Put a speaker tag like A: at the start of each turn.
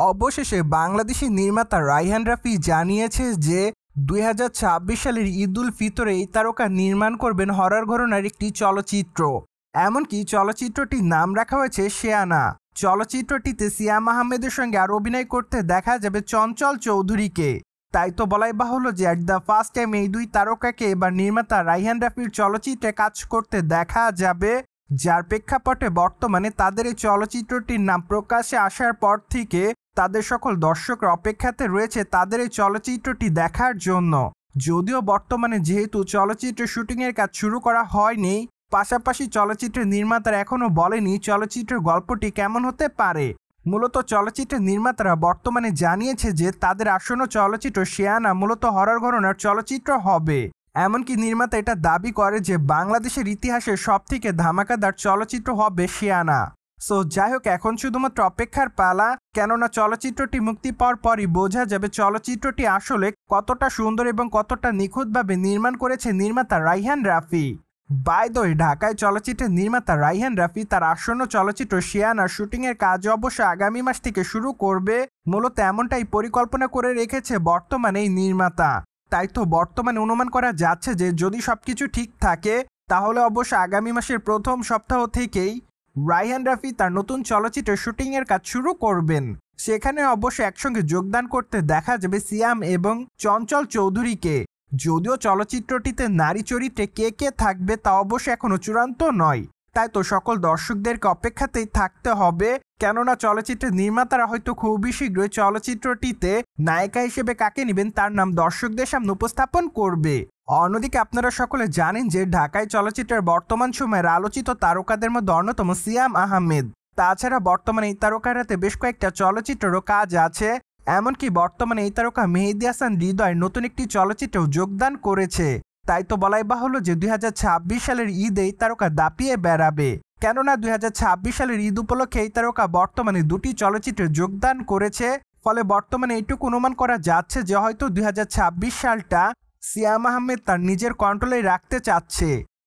A: অবশেষে বাংলাদেশি নির্মাতা রায়হান রাফি জানিয়েছে যে ২০২৬ সালের ঈদ উল ফিতরে এই তারকা নির্মাণ করবেন হরর ঘরানার একটি চলচ্চিত্র। এমনকি চলচ্চিত্রটির নাম রাখা হয়েছে শেয়ানা। চলচ্চিত্রটিতে সিয়াম আহমেদের সঙ্গে আর অভিনয় করতে দেখা যাবে চঞ্চল চৌধুরীকে। তাই তো বলাই বাহুল্য যে অ্যাট দ্য ফার্স্ট টাইম এই দুই তারকাকে এবার নির্মাতা রায়হান রাফির চলচ্চিত্রে কাজ করতে দেখা যাবে, যার প্রেক্ষাপটে বর্তমানে তাদের এই চলচ্চিত্রটির নাম প্রকাশ্যে আসার পর থেকে তাদের সকল দর্শকরা অপেক্ষাতে রয়েছে তাদের এই চলচ্চিত্রটি দেখার জন্য। যদিও বর্তমানে যেহেতু চলচ্চিত্রের শুটিংয়ের কাজ শুরু করা হয়নি, পাশাপাশি চলচ্চিত্রের নির্মাতারা এখনও বলেনি চলচ্চিত্রের গল্পটি কেমন হতে পারে। মূলত চলচ্চিত্রের নির্মাতারা বর্তমানে জানিয়েছে যে তাদের আসন্ন চলচ্চিত্র শেয়ানা মূলত হরর ঘরানার চলচ্চিত্র হবে। এমনকি নির্মাতা এটা দাবি করে যে বাংলাদেশের ইতিহাসের সবথেকে ধামাকাদার চলচ্চিত্র হবে শেয়ানা। সো যাই হোক, এখন শুধুমাত্র অপেক্ষার পালা, কেননা চলচ্চিত্রটি মুক্তি পাওয়ার পরই বোঝা যাবে চলচ্চিত্রটি আসলে কতটা সুন্দর এবং কতটা নিখুঁতভাবে নির্মাণ করেছে নির্মাতা Raihan Rafi. By the way, ঢাকায় চলচ্চিত্রের নির্মাতা রায়হান রাফি তার আসন্ন চলচ্চিত্র শেয়ানার শুটিংয়ের কাজ অবশ্য আগামী মাস থেকে শুরু করবে। মূলত এমনটাই পরিকল্পনা করে রেখেছে বর্তমানে এই নির্মাতা। তাই তো বর্তমানে অনুমান করা যাচ্ছে যে যদি সবকিছু ঠিক থাকে তাহলে অবশ্য আগামী মাসের প্রথম সপ্তাহ থেকেই রায়হান রাফি তার নতুন চলচ্চিত্রের শুটিংয়ের কাজ শুরু করবেন। সেখানে অবশ্য একসঙ্গে যোগদান করতে দেখা যাবে সিয়াম এবং চঞ্চল চৌধুরীকে। যদিও চলচ্চিত্রটিতে নারী চরিত্রে কে কে থাকবে তা অবশ্য এখনও চূড়ান্ত নয়। তাই তো সকল দর্শকদেরকে অপেক্ষাতেই থাকতে হবে, কেননা চলচ্চিত্রের নির্মাতারা হয়তো খুবই শীঘ্রই চলচ্চিত্রটিতে নায়িকা হিসেবে কাকে নেবেন তার নাম দর্শকদের সামনে উপস্থাপন করবে। অন্যদিকে আপনারা সকলে জানেন যে ঢাকায় চলচ্চিত্রের বর্তমান সময়ের আলোচিত তারকাদের মধ্যে অন্যতম সিয়াম আহমেদ। তাছাড়া বর্তমানে এই তারকার হাতে বেশ কয়েকটা চলচ্চিত্রেরও কাজ আছে। এমনকি বর্তমানে এই তারকা মেহেদী হাসান হৃদয় নতুন একটি চলচ্চিত্রেও যোগদান করেছে। তাই তো বলাই বাহুল্য যে ২০২৬ সালের ঈদে এই তারকা দাপিয়ে বেড়াবে, কেননা ২০২৬ সালের ঈদ উপলক্ষে এই তারকা বর্তমানে দুটি চলচ্চিত্রে যোগদান করেছে। ফলে বর্তমানে এইটুকু অনুমান করা যাচ্ছে যে হয়তো ২০২৬ সালটা সিয়াম আহমেদ তার নিজের কন্ট্রোলে রাখতে চাচ্ছে।